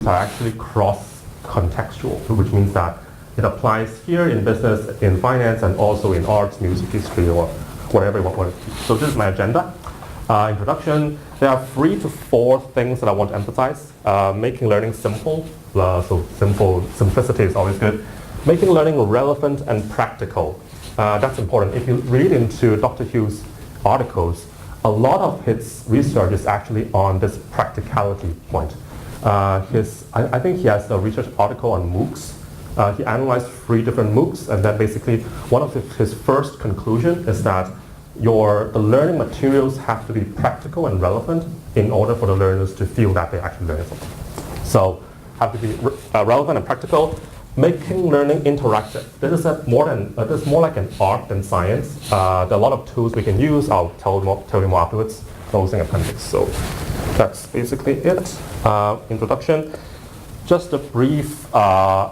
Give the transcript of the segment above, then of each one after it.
are actually cross-contextual, which means that it applies here in business, in finance, and also in arts, music, history, or whatever you want to teach. So this is my agenda. Introduction, there are 3 to 4 things that I want to emphasize. Making learning simple, so simplicity is always good. Making learning relevant and practical, that's important. If you read into Dr. Hu's articles, a lot of his research is actually on this practicality point. I think he has a research article on MOOCs. He analyzed 3 different MOOCs, and then basically one of his first conclusion is that the learning materials have to be practical and relevant in order for the learners to feel that they're actually learning something. So have to be relevant and practical. Making learning interactive. This is more like an art than science. There are a lot of tools we can use. I'll tell you more afterwards. Closing appendix. So that's basically it. Introduction. Just a brief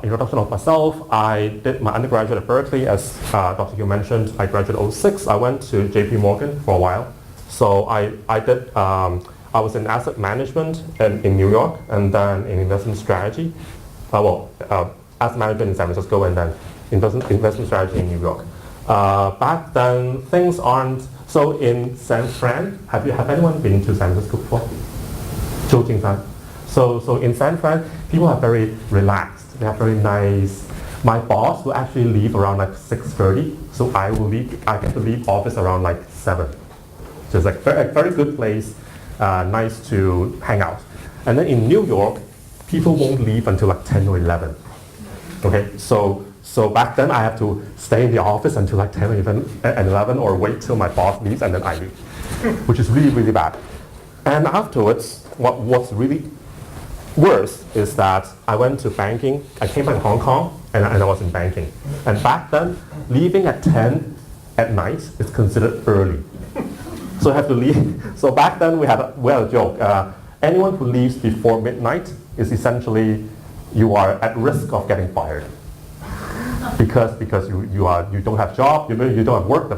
introduction of myself. I did my undergraduate at Berkeley, as Dr. Yu mentioned. I graduated in 2006. I went to JP Morgan for a while. So I was in asset management in New York, and then in investment strategy. Asset management in San Francisco, and then investment strategy in New York. Back then, things aren't so in San Fran. Have anyone been to San Francisco before? So in San Fran, people are very relaxed. They are very nice. My boss will actually leave around like 6:30, so I get to leave office around like 7. So it's like a very good place, nice to hang out. And then in New York, people won't leave until like 10 or 11. Okay, so back then I have to stay in the office until like 10 or even 11, or wait till my boss leaves and then I leave, which is really, really bad. And afterwards, what's really worse is that I went to banking. I came from Hong Kong and I was in banking. And back then, leaving at 10 at night is considered early. So I have to leave. So back then we had a joke. Anyone who leaves before midnight is essentially you are at risk of getting fired because you don't have job, you don't have work,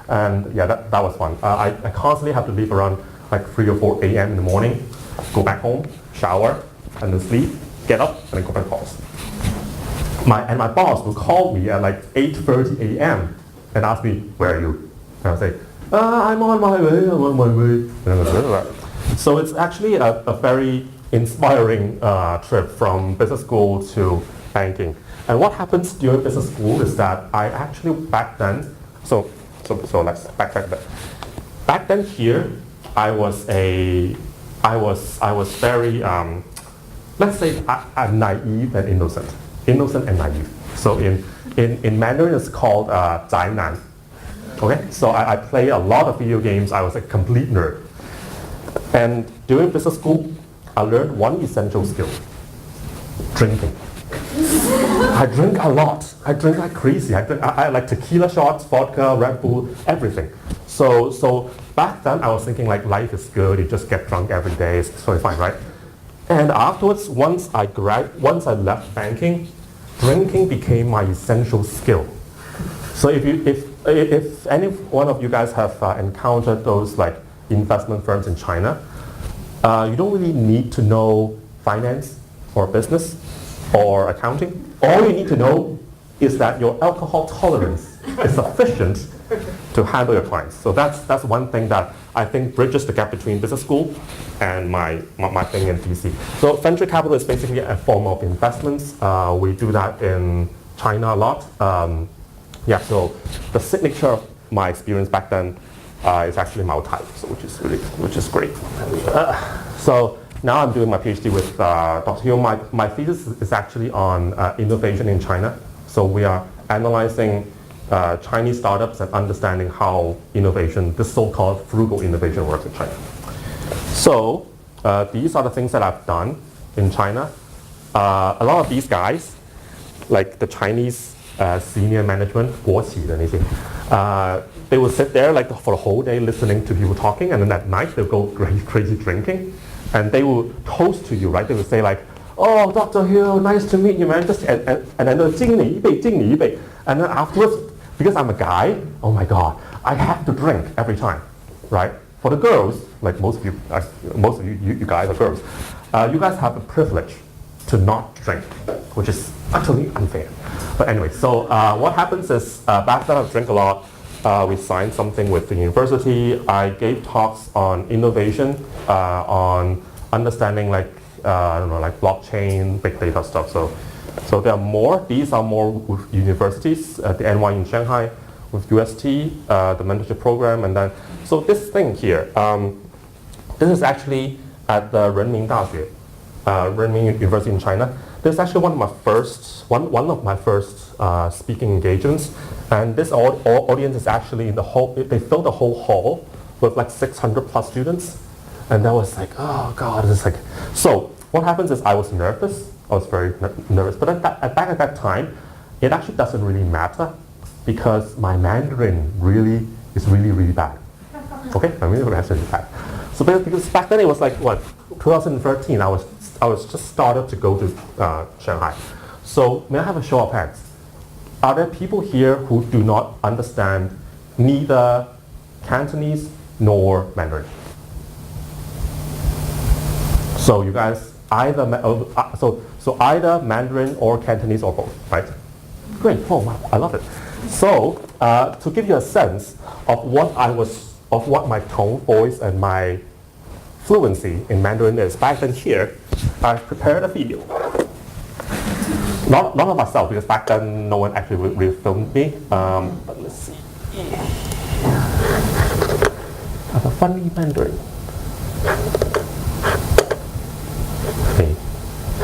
and yeah, that was fun. I constantly have to leave around like 3 or 4 a.m. in the morning, go back home, shower, and then sleep, get up, and then go back to office. My boss will call me at like 8:30 a.m. and ask me, "Where are you?" And I'll say, "I'm on my way." So it's actually a very inspiring trip from business school to banking. And what happens during business school is that I actually back then, so let's backtrack a bit. Back then here, I was very, let's say I'm naive and innocent and naive. So in Mandarin it's called 宅男. Okay, so I play a lot of video games. I was a complete nerd. And during business school, I learned one essential skill: drinking. I drink a lot. I drink like crazy. I like tequila shots, vodka, Red Bull, everything. So back then I was thinking like life is good. You just get drunk every day. It's totally fine, right? And afterwards, once I left banking, drinking became my essential skill. So if any one of you guys have encountered those like investment firms in China, you don't really need to know finance or business or accounting. All you need to know is that your alcohol tolerance is sufficient to handle your clients. So that's one thing that I think bridges the gap between business school and my thing in DC. So venture capital is basically a form of investments. We do that in China a lot. So the signature of my experience back then is actually MITE, so which is great. So now I'm doing my PhD with Dr. Hill. My thesis is actually on innovation in China. So we are analyzing Chinese startups and understanding how innovation, this so-called frugal innovation, works in China. So these are the things that I've done in China. A lot of these guys, like the Chinese senior management, 国企的那些, they will sit there like for the whole day listening to people talking, and then at night they'll go crazy drinking, and they will toast to you, right? They will say like, "Oh, Dr. Hill, nice to meet you, man." And then they'll 敬你一杯, 敬你一杯. And then afterwards, because I'm a guy, oh my God, I have to drink every time, right? For the girls, like most of you guys are girls, you guys have a privilege. to not drink, which is utterly unfair. But anyway, so what happens is back then I drink a lot. We signed something with the university. I gave talks on innovation, on understanding like I don't know, like blockchain, big data stuff. So there are more. These are more with universities, the NY in Shanghai, with UST, the mentorship program, and then so this thing here. This is actually at the Renmin Daxue, Renmin University in China. This is actually one of my first speaking engagements, and this audience is actually in the whole. They filled the whole hall with like 600 plus students, and that was like, oh god, it's like. So what happens is I was nervous. I was very nervous, but back at that time, it actually doesn't really matter because my Mandarin is really bad. Okay, my Mandarin is really bad. So because back then it was like what 2013, I was just started to go to Shanghai. So may I have a show of hands? Are there people here who do not understand neither Cantonese nor Mandarin? So you guys either so either Mandarin or Cantonese or both, right? Great. Oh wow, I love it. So to give you a sense of what my tone, voice, and my fluency in Mandarin is, back then here, I prepared a video. Not of myself, because back then no one actually really filmed me. But let's see. I have a funny Mandarin. Okay,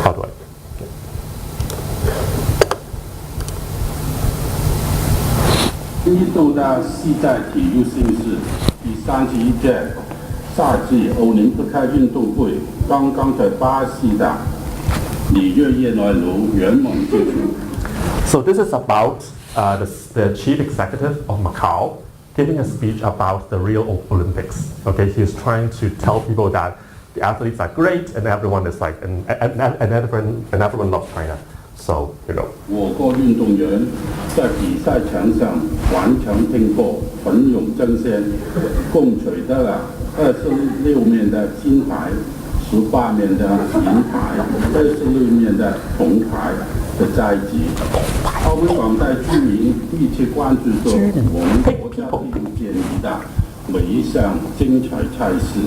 how do I? 印度的系在体育盛事第31届夏季奥林匹克运动会刚刚在巴西的里约热内卢圆满结束。So this is about the chief executive of Macau giving a speech about the Rio Olympics. Okay, he's trying to tell people that the athletes are great and everyone is like and everyone loves China. So you know. 我国运动员在比赛场上顽强拼搏，奋勇争先，共取得了26面的金牌、18面的银牌、26面的铜牌的佳绩。澳门广大居民密切关注着我们国家体育建立的每一项精彩赛事，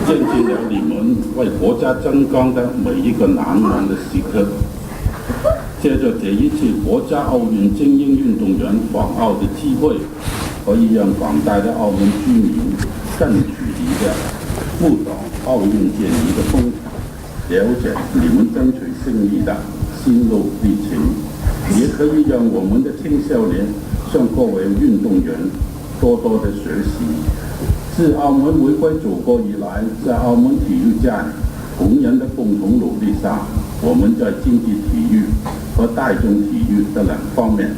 见证了你们为国家争光的每一个难忘的时刻。借着这一次国家奥运精英运动员访澳的机会，可以让广大的澳门居民更距离地目睹奥运健儿的风采，了解你们争取胜利的心路历程，也可以让我们的青少年向各位运动员多多的学习。自澳门回归祖国以来，在澳门体育界同仁的共同努力下，我们在竞技体育和大众体育这两方面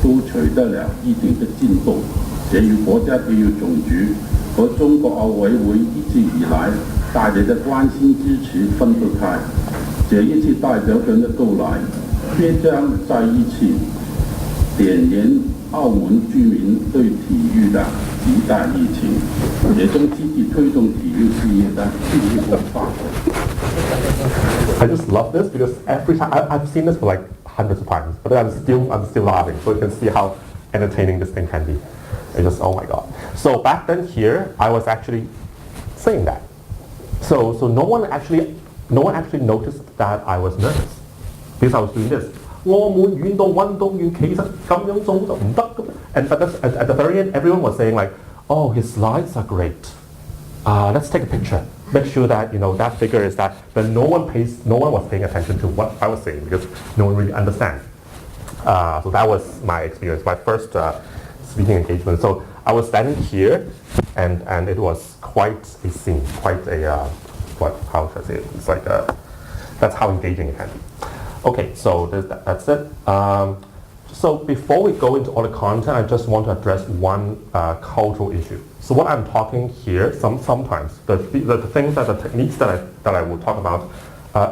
都取得了一定的进步，这与国家体育总局和中国奥委会一直以来大家的关心支持分不开。这一次代表团的到来，必将在一起点燃澳门居民对体育的极大热情，也将积极推动体育事业的进一步发展。I just love this because every time I've seen this for like hundreds of times, but I'm still laughing. So you can see how entertaining this thing can be. It's just oh my god. So back then here, I was actually saying that. So no one actually noticed that I was nervous because I was doing this. 我們運動員其實咁樣做就唔得㗎。And but at the very end, everyone was saying like, oh, his slides are great. Let's take a picture. Make sure that that figure is that, but no one was paying attention to what I was saying because no one really understands. So that was my experience, my first speaking engagement. So I was standing here, and it was quite a scene, quite a how should I say it? It's like that's how engaging it can be. Okay, so that's it. So before we go into all the content, I just want to address one cultural issue. So what I'm talking here, sometimes the things the techniques that I will talk about,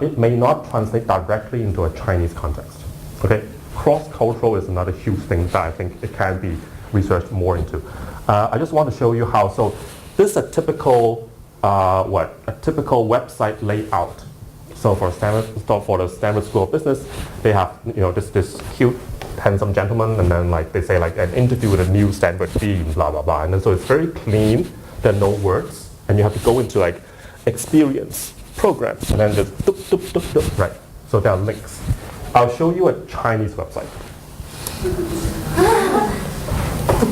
it may not translate directly into a Chinese context. Okay, cross-cultural is another huge thing that I think it can be researched more into. I just want to show you how. So this is a typical website layout. So for the Stanford School of Business, they have this cute, handsome gentleman, and then like they say like an interview with a new Stanford dean, blah blah blah, and then so it's very clean. There are no words, and you have to go into like experience programs, and then just doop doop doop doop, right? So there are links. I'll show you a Chinese website.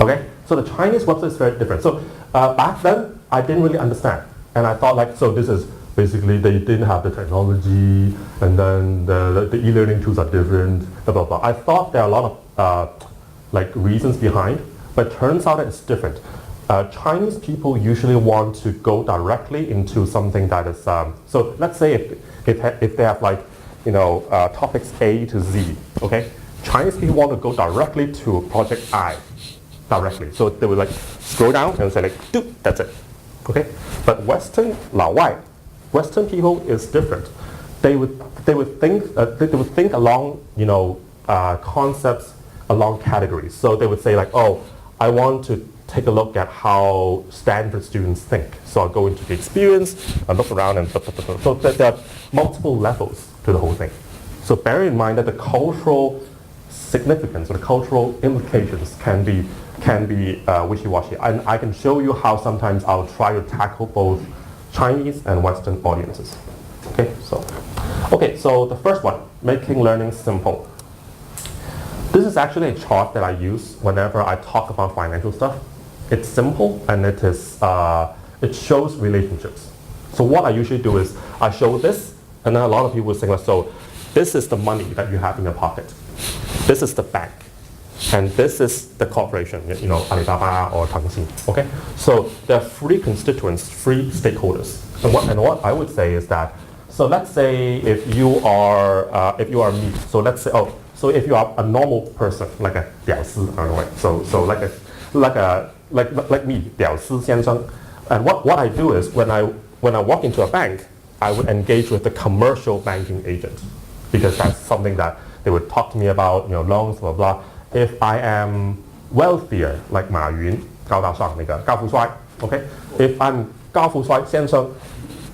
Okay, so the Chinese website is very different. So back then, I didn't really understand, and I thought like, so this is basically they didn't have the technology, and then the e-learning tools are different, blah blah blah. I thought there are a lot of like reasons behind, but turns out that it's different. Chinese people usually want to go directly into something that is so let's say if they have like topics A to Z, okay? Chinese people want to go directly to project I, directly. So they would like scroll down and say like, "Doop, that's it," okay? But Western 老外, Western people is different. They would think along concepts along categories. So they would say like, "Oh, I want to take a look at how Stanford students think. So I'll go into the experience, I look around and so there are multiple levels to the whole thing. So bear in mind that the cultural significance or the cultural implications can be wishy-washy. And I can show you how sometimes I'll try to tackle both Chinese and Western audiences. Okay, so the first one, making learning simple. This is actually a chart that I use whenever I talk about financial stuff. It's simple and it shows relationships. So what I usually do is I show this, and then a lot of people will say, so this is the money that you have in your pocket. This is the bank. And this is the corporation, Alibaba or Tangxin. Okay? So there are three constituents, three stakeholders. And what I would say is that, so let's say if you are me, so let's say, so if you are a normal person, like a 屌丝, so like me, 屌丝先生, and what I do is when I walk into a bank, I would engage with the commercial banking agent, because that's something that they would talk to me about, loans, blah blah. If I am wealthier, like 马云, 高大上, 高富帅, okay? If I'm 高富帅先生,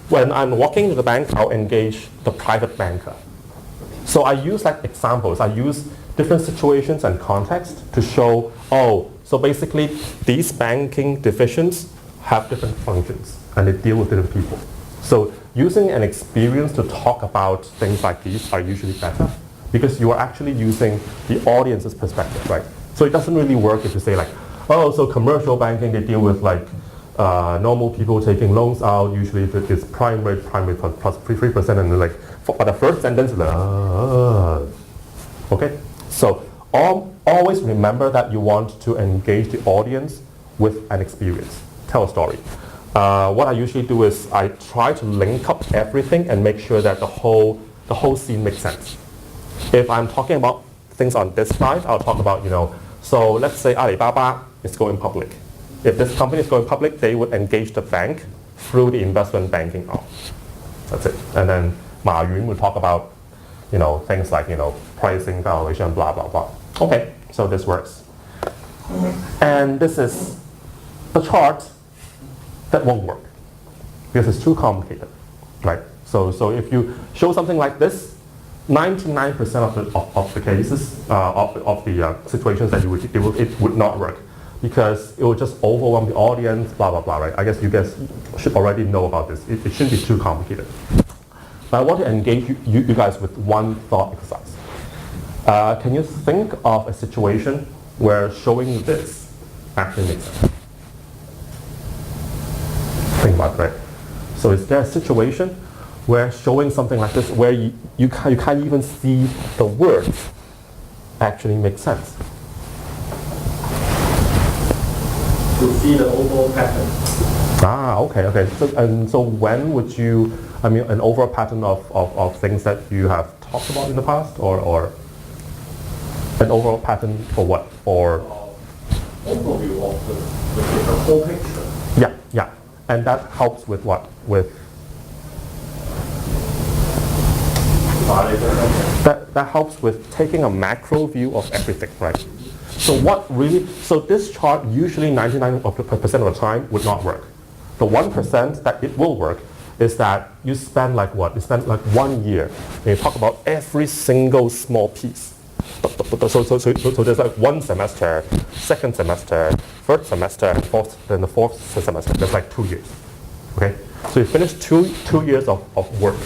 when I'm walking to the bank, I'll engage the private banker. So I use like examples. I use different situations and context to show, so basically these banking divisions have different functions and they deal with different people. So using an experience to talk about things like these are usually better because you are actually using the audience's perspective, right? So it doesn't really work if you say like, so commercial banking, they deal with like normal people taking loans out. Usually it's prime rate plus 3%, and then like for the first sentence, okay. So always remember that you want to engage the audience with an experience. Tell a story. What I usually do is I try to link up everything and make sure that the whole scene makes sense. If I'm talking about things on this slide, I'll talk about, so let's say Alibaba is going public. If this company is going public, they would engage the bank through the investment banking arm. That's it. And then Ma Yun would talk about, things like, pricing, valuation, blah, blah, blah. Okay, so this works. And this is the chart that won't work because it's too complicated, right? So if you show something like this, 99% of the cases, of the situations that you would deal with, it would not work because it would just overwhelm the audience, blah, blah, blah, right? I guess you guys should already know about this. It shouldn't be too complicated. But I want to engage you guys with one thought exercise. Can you think of a situation where showing this actually makes sense? Think about it, right? So is there a situation where showing something like this, where you can't even see the words actually make sense? To see the overall pattern. Okay. So when would you, an overall pattern of things that you have talked about in the past, or an overall pattern for what? Or overview of the whole picture. Yeah. And that helps with what? With that helps with taking a macro view of everything, right? So this chart usually 99% of the time would not work. The 1% that it will work is that you spend like what? You spend like 1 year and you talk about every single small piece. So there's like one semester, second semester, third semester, and then the fourth semester. That's like 2 years. Okay? So you finish two years of work.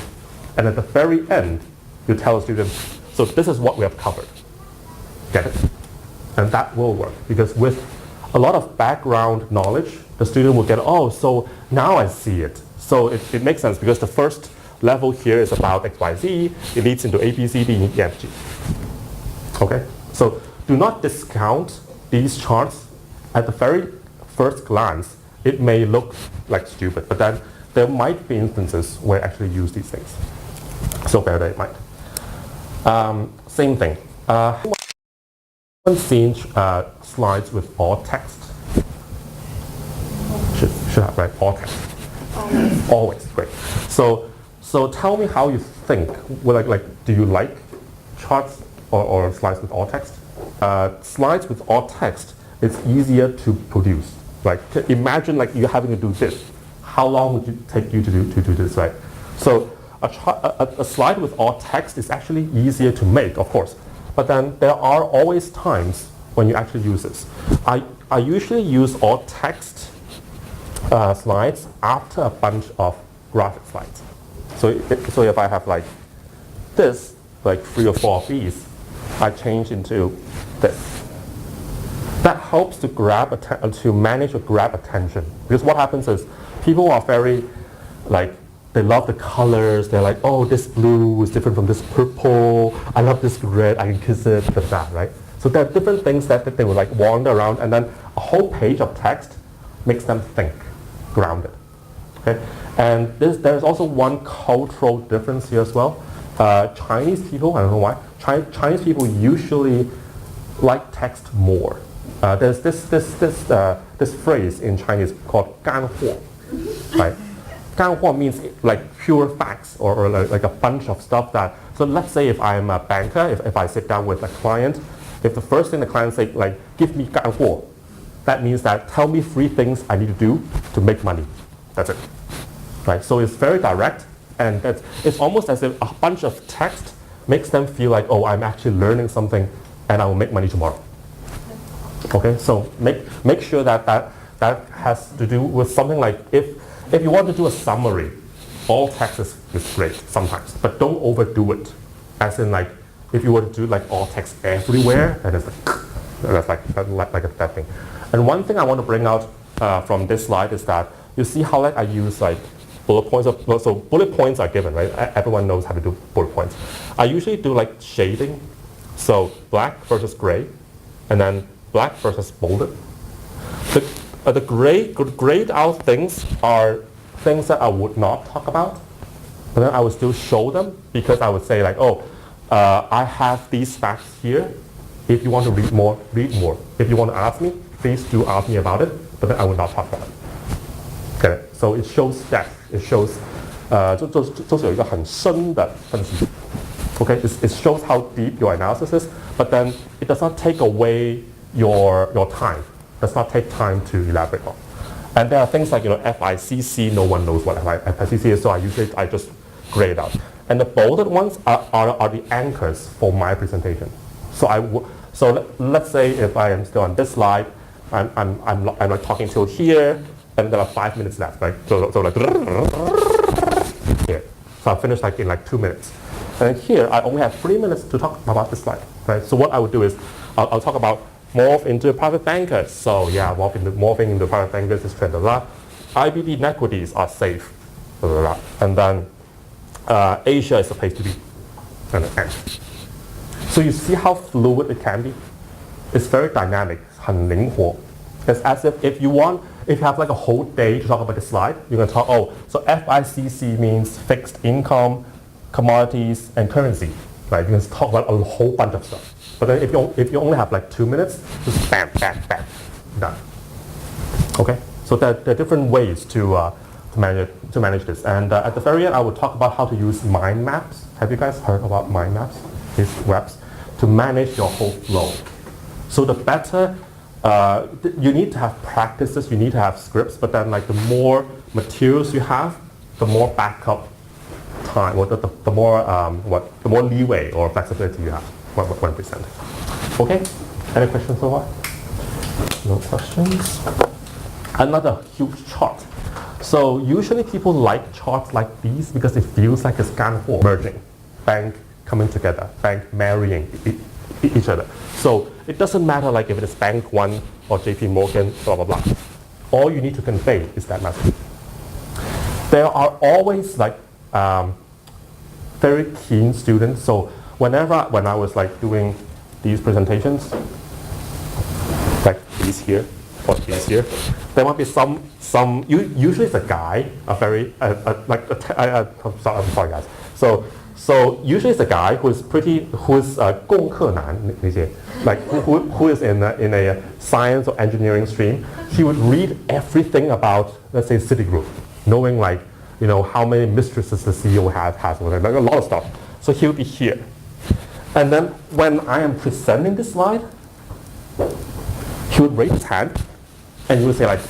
And at the very end, you tell the students, so this is what we have covered. Get it? And that will work because with a lot of background knowledge, the student will get, oh, so now I see it. So it makes sense because the first level here is about X, Y, Z. It leads into A, B, C, D, E, F, G. Okay? So do not discount these charts. At the very first glance, it may look like stupid, but then there might be instances where I actually use these things. So bear that in mind. Same thing. Haven't seen slides with all text. Should have, right? All text. Always. Great. So tell me how you think. Well, like do you like charts or slides with all text? Slides with all text, it's easier to produce. Like imagine like you're having to do this. How long would it take you to do this, right? So a slide with all text is actually easier to make, of course. But then there are always times when you actually use this. I usually use all text slides after a bunch of graphic slides. So if I have like this, like 3 or 4 of these, I change into this. That helps to manage or grab attention. Because what happens is people are very like, they love the colors. They're like, oh, this blue is different from this purple. I love this red. I can kiss it, that, right? So there are different things that they will like wander around, and then a whole page of text makes them think, grounded. Okay, and there's also one cultural difference here as well. Chinese people, I don't know why, Chinese people usually like text more. There's this phrase in Chinese called 干货, right? 干货 means like pure facts or like a bunch of stuff that, so let's say if I'm a banker, if I sit down with a client, if the first thing the client say like, give me 干货, that means that tell me 3 things I need to do to make money. That's it. Right? So it's very direct, and it's almost as if a bunch of text makes them feel like, oh, I'm actually learning something and I will make money tomorrow. Okay, so make sure that has to do with something like if you want to do a summary, all text is great sometimes, but don't overdo it. As in like, if you were to do like all text everywhere, then it's like a bad thing. And one thing I want to bring out from this slide is that you see how like I use like bullet points. So bullet points are given, right? Everyone knows how to do bullet points. I usually do like shading. So black versus gray, and then black versus bolded. The grayed out things are things that I would not talk about, but then I would still show them because I would say like, oh, I have these facts here. If you want to read more, read more. If you want to ask me, please do ask me about it, but then I will not talk about it. Okay, so it shows depth. It shows 就是有一个很深的分析. Okay, it shows how deep your analysis is, but then it does not take away your time. It does not take time to elaborate on. And there are things like FICC. No one knows what FICC is, so I just gray it out. And the bolded ones are the anchors for my presentation. So let's say if I am still on this slide, I'm like talking till here, and there are 5 minutes left, right? So like here. So I finished like in like 2 minutes. And here I only have 3 minutes to talk about this slide, right? So what I would do is I'll talk about morph into private bankers. So yeah, morphing into private bankers is trend. IBD inequities are safe. And then Asia is the place to be. And then end. So you see how fluid it can be? It's very dynamic, 很灵活. It's as if you have like a whole day to talk about this slide, you're going to talk, so FICC means fixed income, commodities, and currency. Right? You can talk about a whole bunch of stuff. But then if you only have like 2 minutes, just bam, bam, bam, done. Okay? So there are different ways to manage this. And at the very end, I will talk about how to use mind maps. Have you guys heard about mind maps? These webs to manage your whole flow. So the better, you need to have practices, you need to have scripts, but then like the more materials you have, the more backup time, or the more leeway or flexibility you have when presenting. Okay, any questions so far? No questions. Another huge chart. So usually people like charts like these because it feels like it's kind of merging, bank coming together, bank marrying each other. So it doesn't matter like if it is Bank One or JP Morgan, blah blah blah. All you need to convey is that message. There are always like very keen students. So when I was like doing these presentations, like these here or these here, there might be some usually it's a guy, I'm sorry guys. So usually it's a guy who's 功课难 like who is in a science or engineering stream. He would read everything about, let's say, Citigroup, knowing like, how many mistresses the CEO has, like a lot of stuff. So he'll be here. And then when I am presenting this slide, he would raise his hand and he would say like,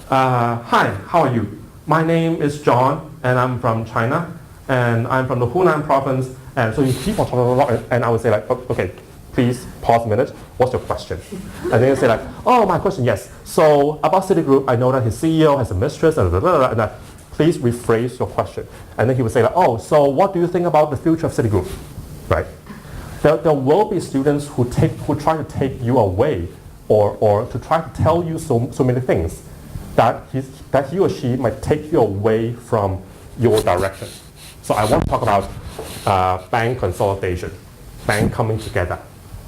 hi, how are you? My name is John and I'm from China and I'm from the Hunan province. And so you keep on talking, and I would say like, okay, please pause a minute. What's your question? And then you say like, oh, my question, yes. So about Citigroup, I know that his CEO has a mistress, and please rephrase your question. And then he would say like, oh, so what do you think about the future of Citigroup? Right? There will be students who try to take you away or to try to tell you so many things that he or she might take you away from your direction. So I want to talk about bank consolidation, bank coming together.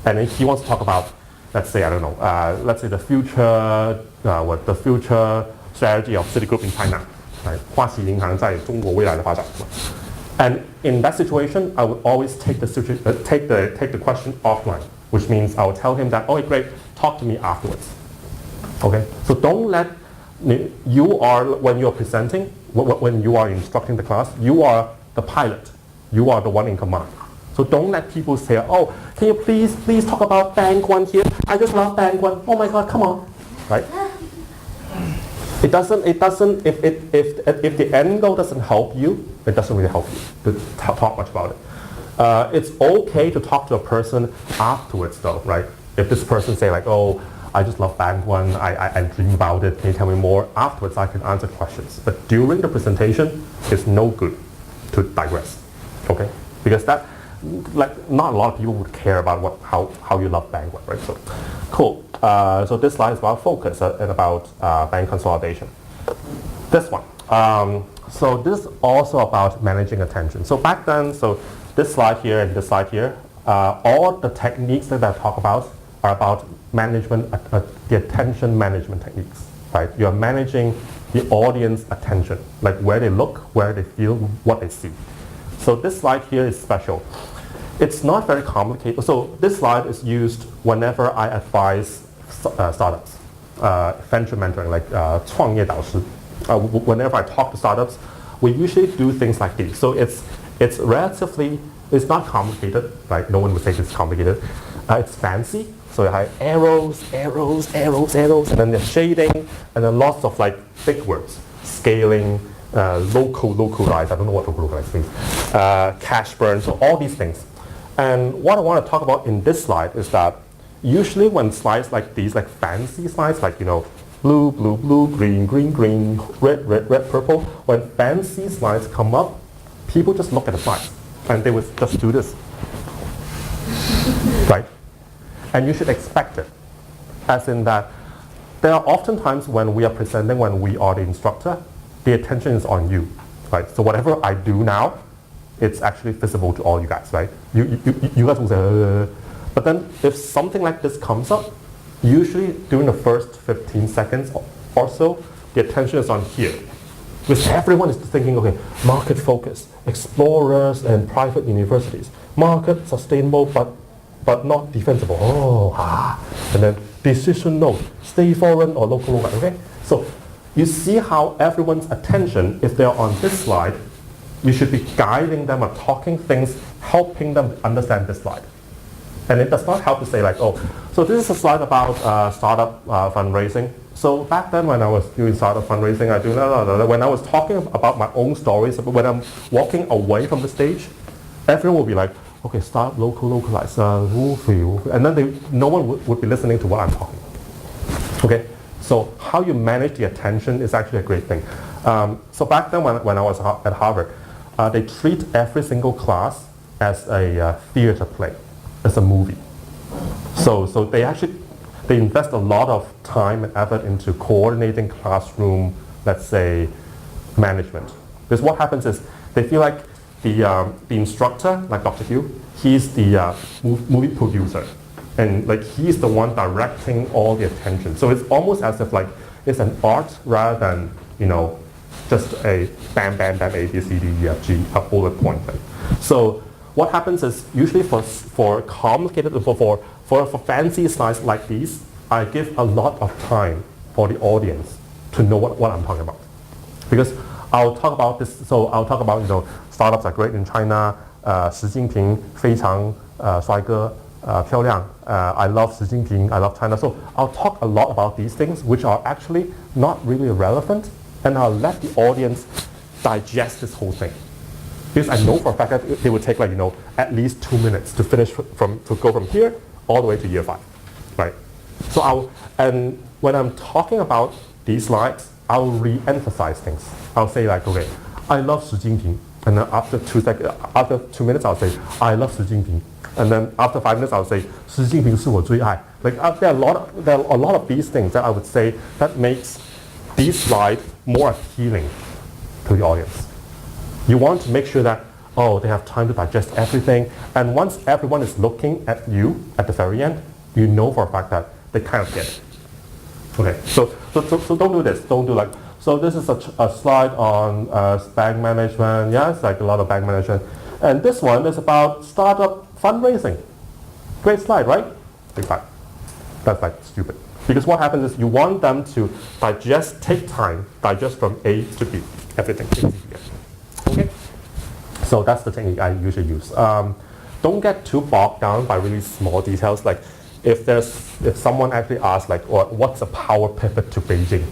And then he wants to talk about, let's say, I don't know, let's say the future strategy of Citigroup in China. Right? 花旗银行在中国未来的发展。And in that situation, I would always take the question offline, which means I would tell him that, okay, great, talk to me afterwards. Okay, so don't let when you're presenting, when you are instructing the class, you are the pilot, you are the one in command. So don't let people say, oh, can you please talk about Bank One here? I just love Bank One. Oh my God, come on, right? It doesn't. If the end goal doesn't help you, it doesn't really help you to talk much about it. It's okay to talk to a person afterwards, though, right? If this person say like, oh, I just love Bank One, I dream about it, can you tell me more? Afterwards, I can answer questions. But during the presentation, it's no good to digress, okay? Because that, like, not a lot of people would care about how you love Bank One, right? So, cool. So this slide is about focus and about bank consolidation. This one. So this is also about managing attention. So back then, so this slide here and this slide here, all the techniques that I talk about are about management, the attention management techniques, right? You're managing the audience attention, like where they look, where they feel, what they see. So this slide here is special. It's not very complicated. So this slide is used whenever I advise startups, venture mentoring, like 创业导师. Whenever I talk to startups, we usually do things like these. So it's not complicated, right? No one would say it's complicated. It's fancy. So you have arrows, and then there's shading, and then lots of like big words, scaling, localize. I don't know what localize means. Cash burn. So all these things. And what I want to talk about in this slide is that usually when slides like these, like fancy slides, like, blue, blue, blue, green, green, green, red, red, red, purple, when fancy slides come up, people just look at the slides and they would just do this, right? And you should expect it, as in that there are often times when we are presenting, when we are the instructor, the attention is on you, right? So whatever I do now, it's actually visible to all you guys, right? You guys will say, but then if something like this comes up, usually during the first 15 seconds or so, the attention is on here. Because everyone is thinking, okay, market focus, explorers and private universities, market sustainable but not defensible. And then decision note, stay foreign or local, okay? So you see how everyone's attention, if they're on this slide, you should be guiding them or talking things, helping them understand this slide. And it does not help to say like, oh, so this is a slide about startup fundraising. So back then when I was doing startup fundraising, I do when I was talking about my own stories, when I'm walking away from the stage, everyone will be like, okay, start localize, and then no one would be listening to what I'm talking. Okay, so how you manage the attention is actually a great thing. So back then when I was at Harvard, they treat every single class as a theater play, as a movie. So they invest a lot of time and effort into coordinating classroom, let's say, management. Because what happens is they feel like the instructor, like Dr. Hugh, he's the movie producer. And like he's the one directing all the attention. So it's almost as if like it's an art rather than, just a bam, bam, bam, A, B, C, D, E, F, G, a bullet point thing. So what happens is usually for complicated, for fancy slides like these, I give a lot of time for the audience to know what I'm talking about. Because I'll talk about this, so I'll talk about, startups are great in China, 习近平非常帅哥 漂亮 I love Xi Jinping, I love China. So I'll talk a lot about these things which are actually not really relevant, and I'll let the audience digest this whole thing. Because I know for a fact that it would take at least 2 minutes to finish to go from here all the way to year 5, right? So and when I'm talking about these slides, I'll re-emphasize things. I'll say like, okay, I love Xi Jinping, and then after 2 minutes I'll say, I love Xi Jinping, and then after 5 minutes I'll say, 习近平是我最爱. Like there are a lot of these things that I would say that makes these slides more appealing to the audience. You want to make sure that, they have time to digest everything, and once everyone is looking at you at the very end, you know for a fact that they kind of get it. Okay, so don't do this. Don't do like, so this is a slide on bank management. Yeah, it's like a lot of bank management. And this one is about startup fundraising. Great slide, right? Big slide. That's like stupid. Because what happens is you want them to take time, digest from A to B, everything. Okay? So that's the technique I usually use. Don't get too bogged down by really small details. Like if someone actually asks like, what's a power pivot to Beijing?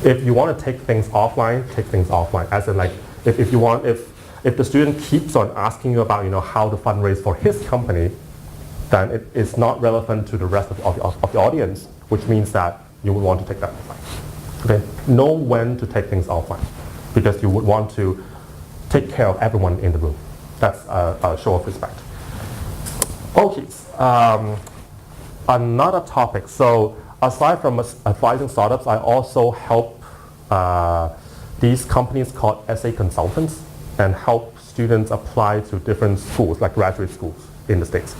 If you want to take things offline, take things offline. As in like, if the student keeps on asking you about how to fundraise for his company, then it is not relevant to the rest of the audience, which means that you would want to take that offline. Okay, know when to take things offline, because you would want to take care of everyone in the room. That's a show of respect. Okay, another topic. So aside from advising startups, I also help these companies called SA consultants and help students apply to different schools, like graduate schools in the States.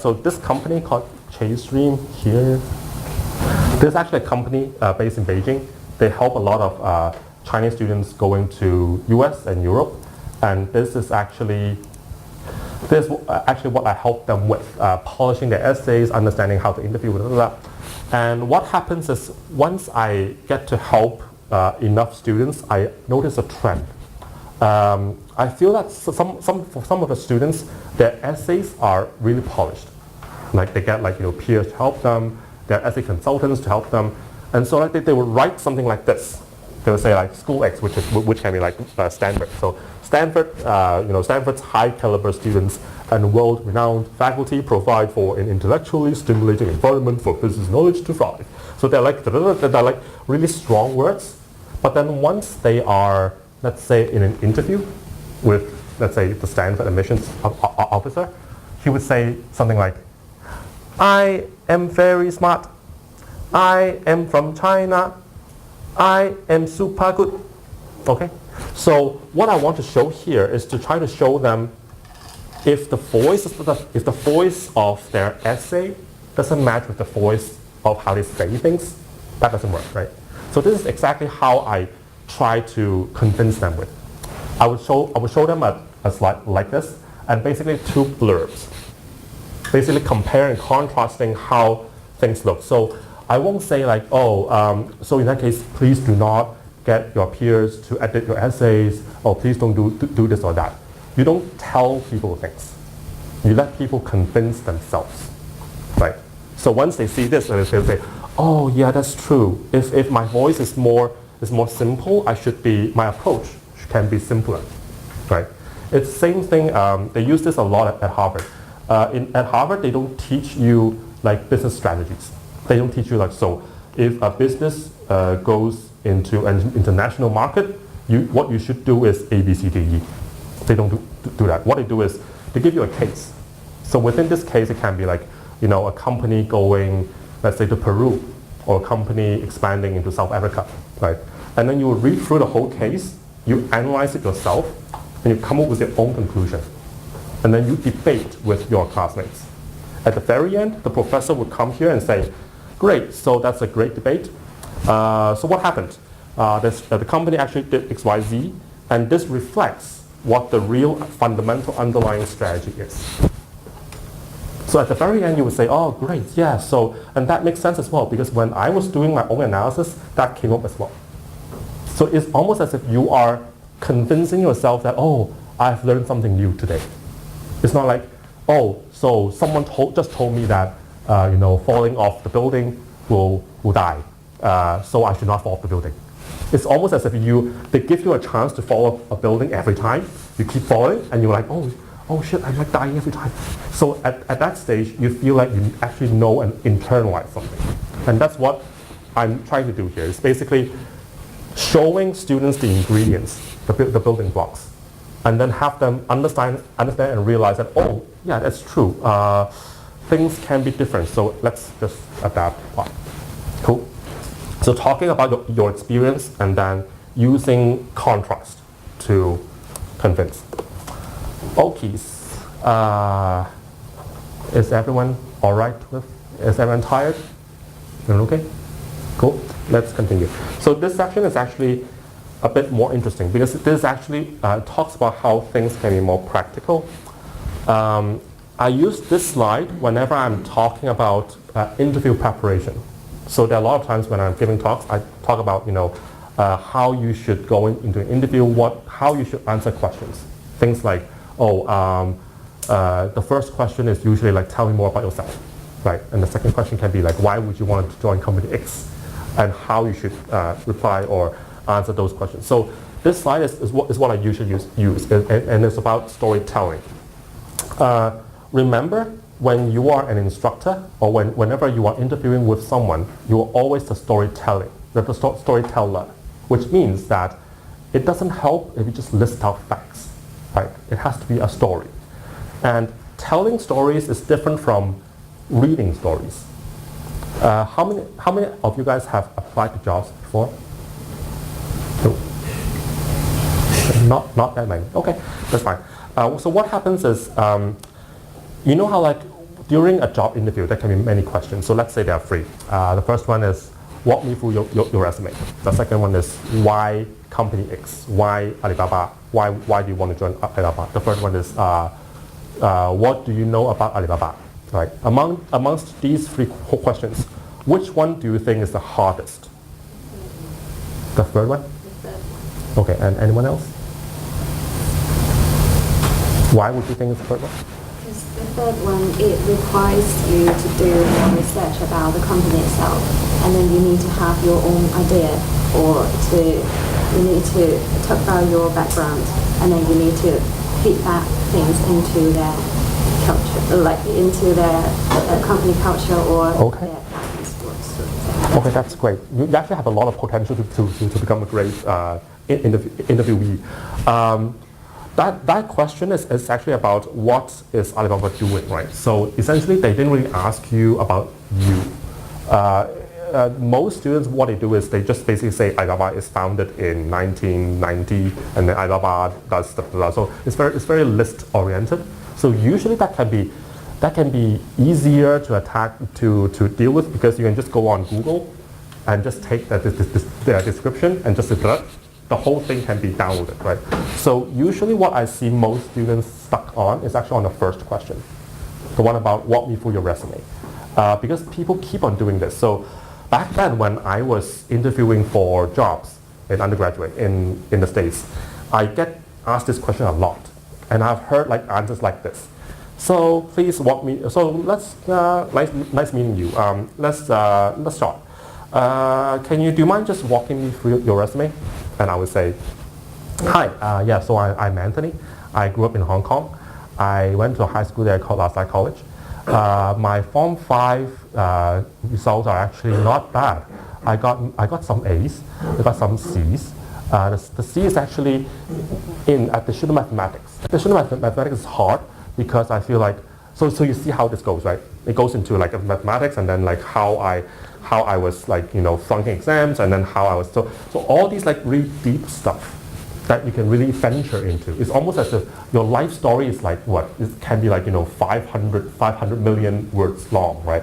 So this company called ChaseStream here, this is actually a company based in Beijing. They help a lot of Chinese students going to US and Europe, and this is actually what I help them with, polishing their essays, understanding how to interview, blah, blah, blah. And what happens is once I get to help enough students, I notice a trend. I feel that for some of the students, their essays are really polished. Like they get peers to help them, their essay consultants to help them, and so they would write something like this. They would say like School X, which can be like Stanford. So Stanford, Stanford's high caliber students and world-renowned faculty provide for an intellectually stimulating environment for business knowledge to thrive. So they're like really strong words, but then once they are, let's say, in an interview with, let's say, the Stanford admissions officer, he would say something like, I am very smart, I am from China, I am super good. Okay? So what I want to show here is to try to show them if the voice of their essay doesn't match with the voice of how they say things, that doesn't work, right? So this is exactly how I try to convince them with. I would show them a slide like this, and basically 2 blurbs, basically comparing and contrasting how things look. So I won't say like, so in that case, please do not get your peers to edit your essays, or please don't do this or that. You don't tell people things. You let people convince themselves, right? So once they see this, they'll say, oh yeah, that's true. If my voice is more simple, my approach can be simpler, right? It's the same thing. They use this a lot at Harvard. At Harvard, they don't teach you like business strategies. They don't teach you like, so if a business goes into an international market, what you should do is A, B, C, D, E. They don't do that. What they do is they give you a case. So within this case, it can be like, a company going, let's say, to Peru, or a company expanding into South Africa, right? And then you will read through the whole case, you analyze it yourself, and you come up with your own conclusion. And then you debate with your classmates. At the very end, the professor would come here and say, great, so that's a great debate. So what happened? The company actually did X, Y, Z, and this reflects what the real fundamental underlying strategy is. So at the very end, you would say, oh, great, yeah, so, and that makes sense as well, because when I was doing my own analysis, that came up as well. So it's almost as if you are convincing yourself that, oh, I've learned something new today. It's not like, oh, so someone just told me that, falling off the building will die, so I should not fall off the building. It's almost as if they give you a chance to fall off a building every time. You keep falling, and you're like, oh shit, I'm like dying every time. So at that stage, you feel like you actually know and internalize something. And that's what I'm trying to do here. It's basically showing students the ingredients, the building blocks, and then have them understand and realize that, oh, yeah, that's true. Things can be different, so let's just adapt. Cool. So talking about your experience and then using contrast to convince. Okay, is everyone all right with? Is everyone tired? Everyone okay? Cool. Let's continue. So this section is actually a bit more interesting because this actually talks about how things can be more practical. I use this slide whenever I'm talking about interview preparation. So there are a lot of times when I'm giving talks, I talk about how you should go into an interview, how you should answer questions. Things like, the first question is usually like, tell me more about yourself, right? And the second question can be like, why would you want to join company X? And how you should reply or answer those questions. So this slide is what I usually use and it's about storytelling. Remember, when you are an instructor or whenever you are interviewing with someone, you are always the storyteller, which means that it doesn't help if you just list out facts, right? It has to be a story. And telling stories is different from reading stories. How many of you guys have applied to jobs before? No. Not that many. Okay, that's fine. So what happens is, you know how like during a job interview there can be many questions. So let's say there are three. The first one is, walk me through your resume. The second one is, why company X? Why Alibaba? Why do you want to join Alibaba? The third one is, what do you know about Alibaba? Right. Amongst these three questions, which one do you think is the hardest? The third one? The third one. Okay, and anyone else? Why would you think it's the third one? Because the third one, it requires you to do more research about the company itself, and then you need to have your own idea, or you need to talk about your background, and then you need to feed that things into their culture, like into their company culture or their practice works. Okay, that's great. You actually have a lot of potential to become a great interviewee. That question is actually about what is Alibaba doing, right? So essentially, they didn't really ask you about you. Most students, what they do is they just basically say Alibaba is founded in 1990, and then Alibaba does stuff. So it's very list oriented. So usually that can be easier to deal with because you can just go on Google and just take the description and just the whole thing can be downloaded, right? So usually what I see most students stuck on is actually on the first question, the one about walk me through your resume, because people keep on doing this. So back then when I was interviewing for jobs in undergraduate in the States, I get asked this question a lot. And I've heard like answers like this. So please walk me. So let's nice meeting you. Let's start. do you mind just walking me through your resume? And I would say, hi, so I'm Anthony. I grew up in Hong Kong. I went to a high school there called LaSalle College. My Form 5 results are actually not bad. I got some A's, I got some C's. The C is actually in additional mathematics. Additional mathematics is hard because I feel like, so you see how this goes, right? It goes into like mathematics and then like how I was like, flunking exams and then how I was, so all these like really deep stuff that you can really venture into. It's almost as if your life story is like what? It can be like, 500 million words long, right?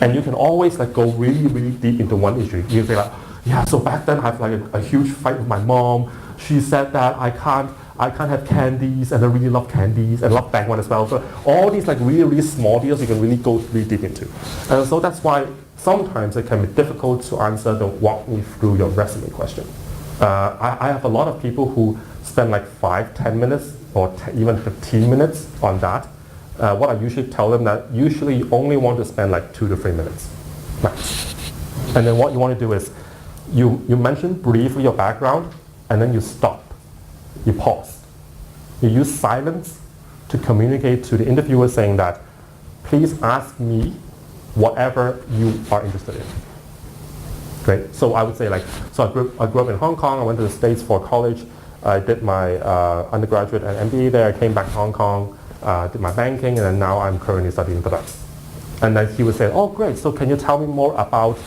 And you can always like go really, really deep into one issue. You say like, yeah, so back then I have like a huge fight with my mom. She said that I can't have candies, and I really love candies and love Bang One as well. So all these like really, really small deals you can really go really deep into. And so that's why sometimes it can be difficult to answer the walk me through your resume question. I have a lot of people who spend like 5-10 minutes or even 15 minutes on that. What I usually tell them that usually you only want to spend like 2 to 3 minutes max. And then what you want to do is you mention briefly your background and then you stop. You pause. You use silence to communicate to the interviewer saying that please ask me whatever you are interested in. Great. So I would say like, so I grew up in Hong Kong. I went to the States for college. I did my undergraduate and MBA there. I came back to Hong Kong, did my banking, and then now I'm currently studying finance. And then he would say, oh great, so can you tell me more about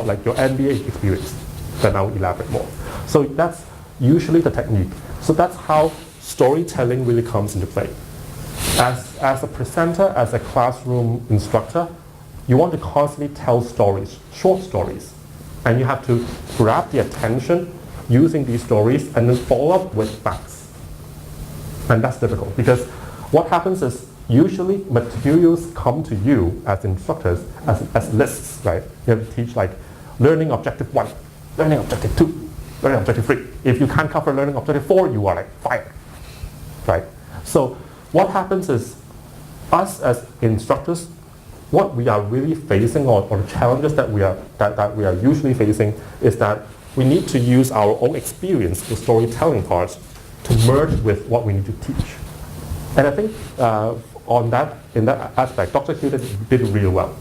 like your MBA experience? Then I will elaborate more. So that's usually the technique. So that's how storytelling really comes into play. As a presenter, as a classroom instructor, you want to constantly tell stories, short stories. And you have to grab the attention using these stories and then follow up with facts. And that's difficult because what happens is usually materials come to you as instructors as lists, right? You have to teach like learning objective 1, learning objective 2, learning objective 3. If you can't cover learning objective 4, you are like fired, right? So what happens is us as instructors, what we are really facing or the challenges that we are usually facing is that we need to use our own experience, the storytelling part, to merge with what we need to teach. And I think in that aspect, Dr. Hugh did really well.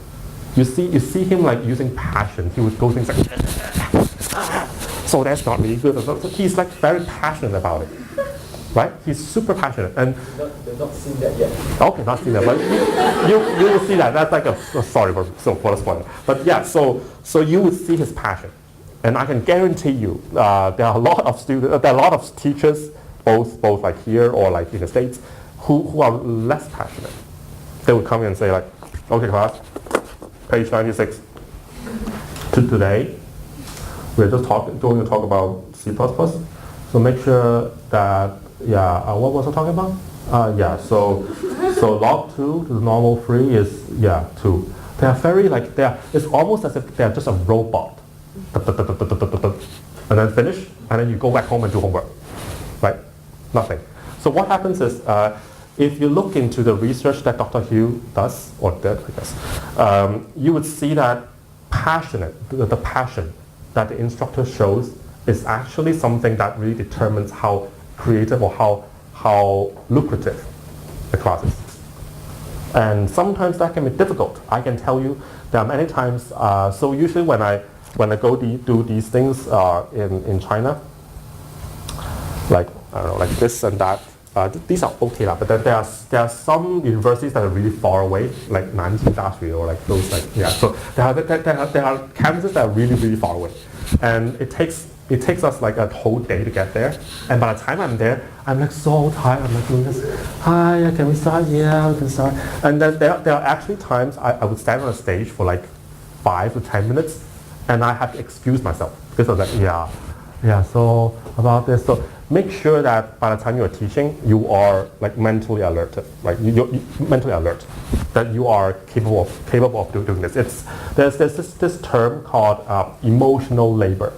You see him like using passion. He would go things like, so that's not really good. So he's like very passionate about it, right? He's super passionate. And they've not seen that yet. Okay, not seen that, but you will see that. That's like sorry for the spoiler. But yeah, so you would see his passion, and I can guarantee you there are a lot of students, there are a lot of teachers, both like here or like in the States, who are less passionate. They would come in and say like, okay class, page 96. Today, we're just going to talk about C++. So make sure that, what was I talking about? So log 2 to the normal 3 is, 2. They are very like, it's almost as if they're just a robot. And then finish, and then you go back home and do homework, right? Nothing. So what happens is, if you look into the research that Dr. Hugh does, or did, I guess, you would see that the passion that the instructor shows is actually something that really determines how creative or how lucrative the class is. And sometimes that can be difficult. I can tell you there are many times, so usually when I go do these things in China, like, I don't know, like this and that, these are okay but then there are some universities that are really far away, like Nanjing Dashi or like those like, so there are campuses that are really, really far away. And it takes us like a whole day to get there. And by the time I'm there, I'm like so tired. I'm like doing this, hi, can we start? Yeah, we can start. And then there are actually times I would stand on a stage for like 5 to 10 minutes and I have to excuse myself because I was like, so about this. So make sure that by the time you are teaching, you are like mentally alert, right? You're mentally alert, that you are capable of doing this. There's this term called emotional labor.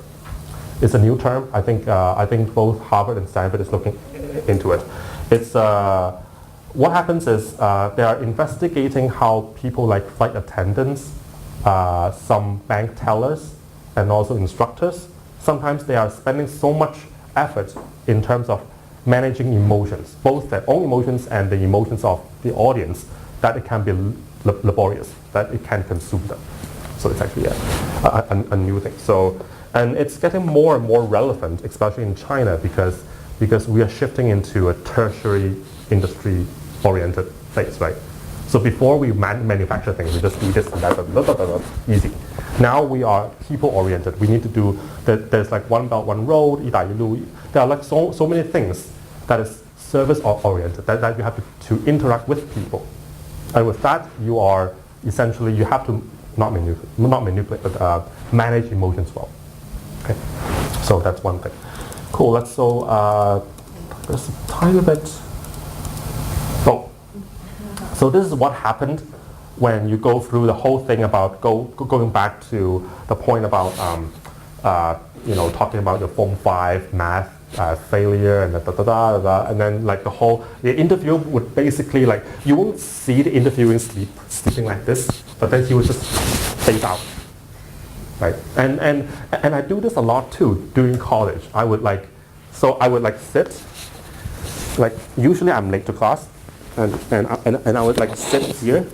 It's a new term. I think both Harvard and Stanford is looking into it. It's what happens is they are investigating how people like flight attendants some bank tellers and also instructors, sometimes they are spending so much effort in terms of managing emotions, both their own emotions and the emotions of the audience, that it can be laborious, that it can consume them. So it's actually a new thing. So, and it's getting more and more relevant, especially in China, because we are shifting into a tertiary industry-oriented place, right? So before we manufacture things, we just do this and that, easy. Now we are people-oriented. We need to do, there's like one belt, one road, 一带一路. There are like so many things that is service-oriented, that you have to interact with people. And with that, you are essentially, you have to not manipulate, but manage emotions well. Okay, so that's one thing. Cool, let's there's a tiny bit. Oh, so this is what happened when you go through the whole thing about going back to the point about talking about your Form 5 math failure and and then like the interview would basically, like, you won't see the interviewing sleeping like this, but then he would just fade out, right? And I do this a lot too during college. I would sit, like, usually I'm late to class, and I would like sit here,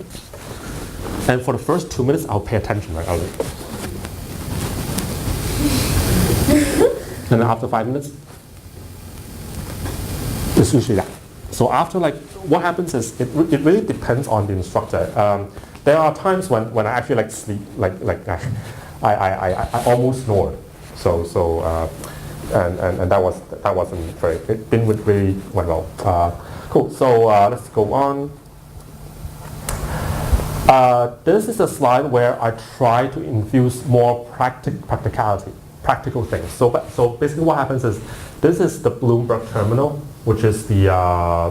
and for the first 2 minutes I'll pay attention, right? And then after 5 minutes, it's usually that. So after, like, what happens is it really depends on the instructor. There are times when I actually like sleep, like I almost snored. And that wasn't very, it didn't really went well. Cool. So let's go on. This is a slide where I try to infuse more practical things. So basically what happens is, this is the Bloomberg terminal, which is the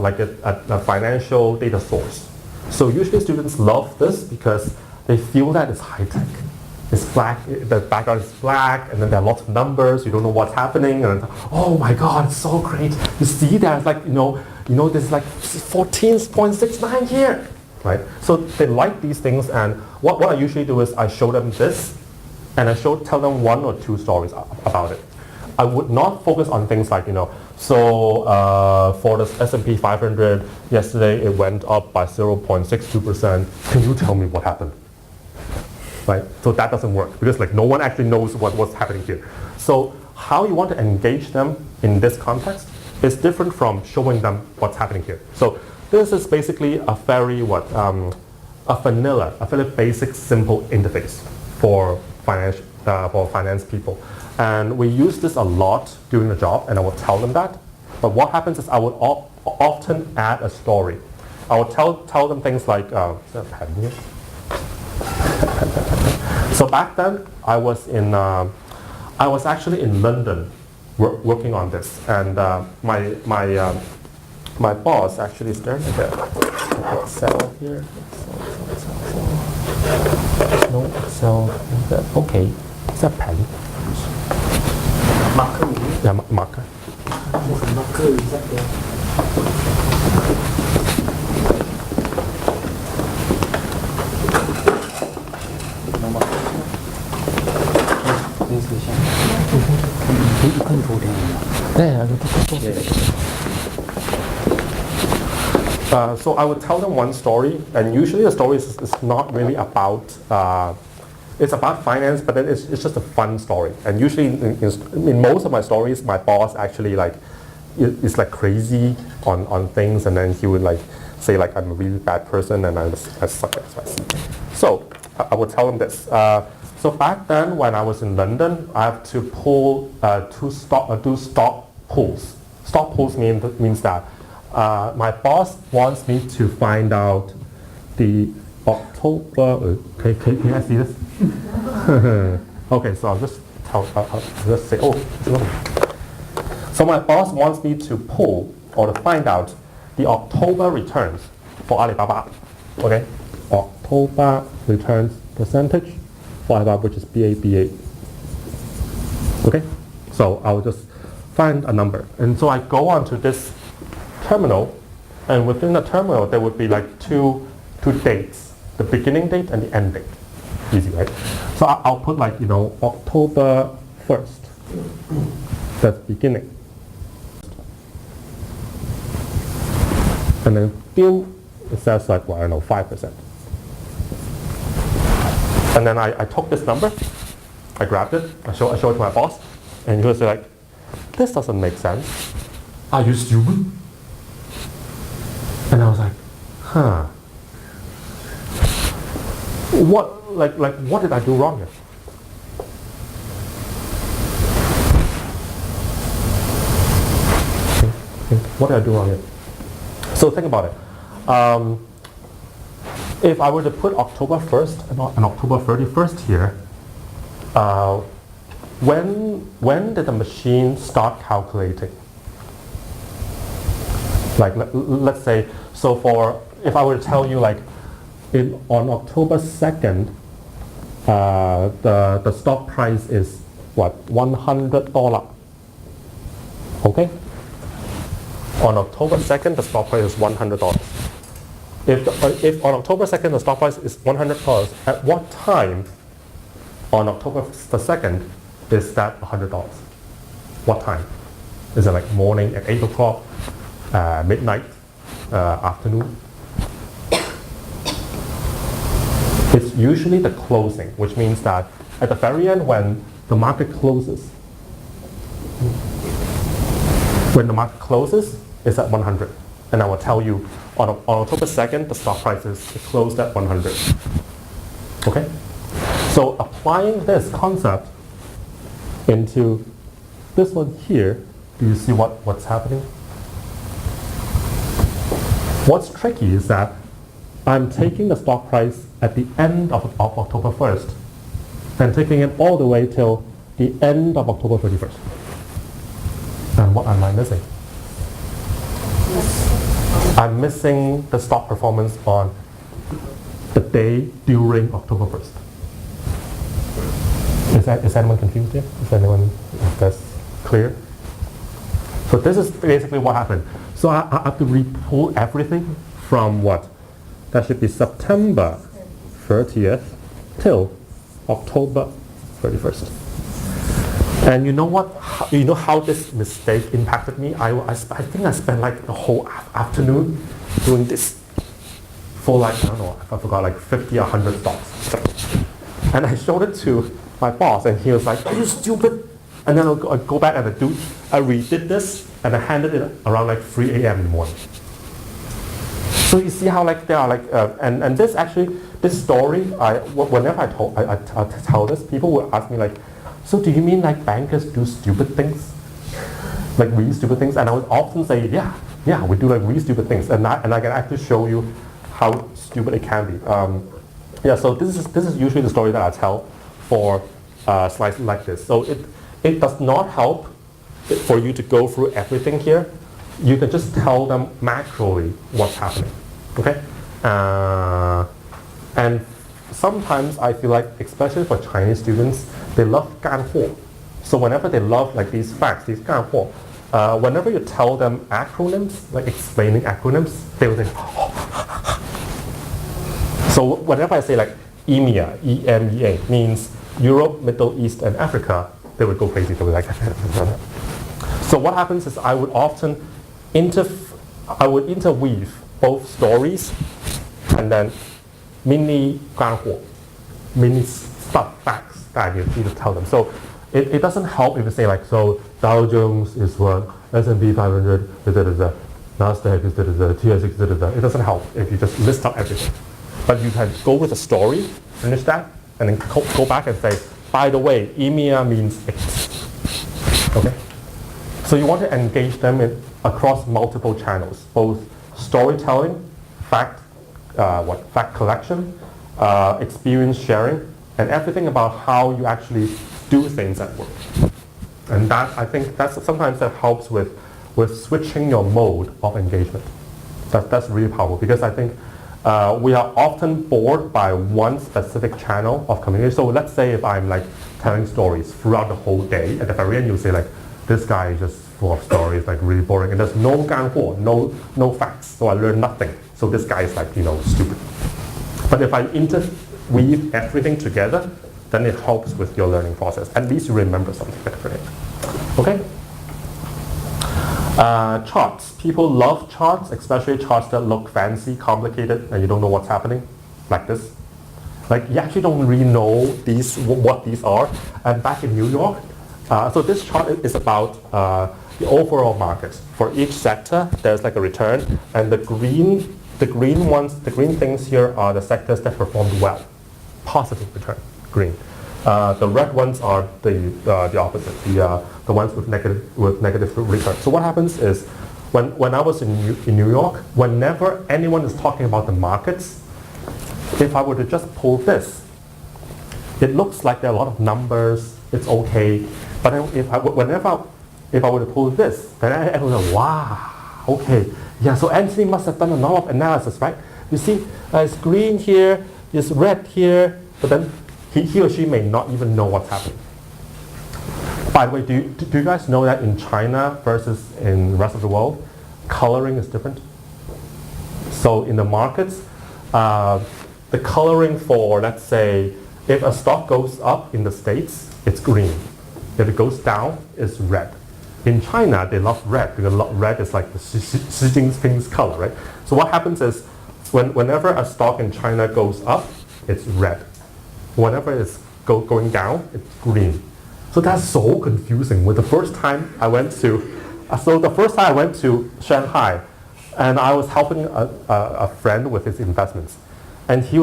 like a financial data source. So usually students love this because they feel that it's high tech. It's black, the background is black, and then there are lots of numbers, you don't know what's happening, and oh my god, it's so great. You see there's like, there's like 14.69 here, right? So they like these things, and what I usually do is I show them this, and I tell them 1 or 2 stories about it. I would not focus on things like, for the S&P 500, yesterday it went up by 0.62%. Can you tell me what happened? Right? So that doesn't work, because like no one actually knows what's happening here. So how you want to engage them in this context is different from showing them what's happening here. So this is basically a very basic, simple interface for finance people. And we use this a lot during the job, and I will tell them that. But what happens is I would often add a story. I would tell them things like, is there a pen here? So back then, I was actually in London working on this, and my boss actually is there. Excel here. No Excel. Okay, is that pen? Marker. Yeah, marker. There's a marker inside there. No marker. This is you can go there. So I would tell them one story, and usually the story is not really about, it's about finance, but then it's just a fun story. And usually in most of my stories, my boss actually is like crazy on things, and then he would like say like, I'm a really bad person and I suck at XYZ. So I would tell them this. So back then when I was in London, I have to pull do stock pulls. Stock pulls means that my boss wants me to find out the October. Can I see this? Okay, so I'll just say, So my boss wants me to pull or to find out the October returns for Alibaba. Okay, October returns percentage for Alibaba, which is BABA. Okay, so I'll just find a number, and so I go onto this terminal, and within the terminal there would be like two dates, the beginning date and the end date. easy, right? So I'll put like, October 1st. That's beginning. And then still it says like, well, I don't know, 5%. And then I took this number, I grabbed it, I showed it to my boss, and he was like, this doesn't make sense. Are you stupid? And I was like, huh. What did I do wrong here? What did I do wrong here? So think about it. If I were to put October 1st and October 31st here, when did the machine start calculating? Like let's say, so if I were to tell you like on October 2nd, the stock price is what, $100. Okay? On October 2nd, the stock price is $100. If on October 2nd the stock price is $100, at what time on October the 2nd is that $100? What time? Is it like morning at 8 o'clock, midnight, afternoon? It's usually the closing, which means that at the very end when the market closes, it's at 100. And I will tell you on October 2nd, the stock price is closed at 100. Okay? So applying this concept into this one here, do you see what's happening? What's tricky is that I'm taking the stock price at the end of October 1st and taking it all the way till the end of October 31st. And what am I missing? I'm missing the stock performance on the day during October 1st. Is anyone confused here? Is anyone, if that's clear? So this is basically what happened. So I have to re-pull everything from what? That should be September 30th till October 31st. And you know what? You know how this mistake impacted me? I think I spent like the whole afternoon doing this for like, I don't know, I forgot, like 50 or 100 stocks. And I showed it to my boss and he was like, are you stupid? And then I go back and I redid this and I handed it around like 3 a.m. in the morning. So you see how like they are like, and this actually, this story, whenever I tell this, people will ask me like, so do you mean like bankers do stupid things? Like really stupid things? And I would often say, yeah, we do like really stupid things. And I can actually show you how stupid it can be. So this is usually the story that I tell for slides like this. So it does not help for you to go through everything here. You can just tell them macroly what's happening, okay? And sometimes I feel like, especially for Chinese students, they love 干货. So whenever they love like these facts, these 干货, whenever you tell them acronyms, like explaining acronyms, they will think, So whenever I say like EMEA, EMEA means Europe, Middle East, and Africa, they would go crazy. They would like, so what happens is I would often interweave both stories and then mini 干货, mini stuff facts that you need to tell them. So it doesn't help if you say like, so Dow Jones is what, S&P 500, Nasdaq is TSX, It doesn't help if you just list out everything. But you can go with a story, finish that, and then go back and say, by the way, EMEA means X. Okay? So you want to engage them across multiple channels, both storytelling, fact collection, experience sharing, and everything about how you actually do things at work. And that, I think, sometimes that helps with switching your mode of engagement. That's really powerful because I think we are often bored by one specific channel of communication. So let's say if I'm like telling stories throughout the whole day, at the very end you'll say like, this guy is just full of stories, like really boring, and there's no 干货, no facts, so I learned nothing. So this guy is like, stupid. But if I weave everything together, then it helps with your learning process. At least you remember something different. Okay? Charts. People love charts, especially charts that look fancy, complicated, and you don't know what's happening, like this. Like you actually don't really know what these are. And back in New York, so this chart is about the overall market. For each sector, there's like a return, and the green things here are the sectors that performed well, positive return, green. The red ones are the opposite, the ones with negative return. So what happens is, when I was in New York, whenever anyone is talking about the markets, if I were to just pull this, it looks like there are a lot of numbers, it's okay. But if I were to pull this, then I would go, wow, okay. Yeah, so Anthony must have done a lot of analysis, right? You see, it's green here, it's red here, but then he or she may not even know what's happening. By the way, do you guys know that in China versus in the rest of the world, coloring is different? So in the markets, the coloring for, let's say, if a stock goes up in the States, it's green. If it goes down, it's red. In China, they love red because red is like the Xi Jinping's color, right? So what happens is, whenever a stock in China goes up, it's red. Whenever it's going down, it's green. So that's so confusing. The first time I went to Shanghai, and I was helping a friend with his investments, and he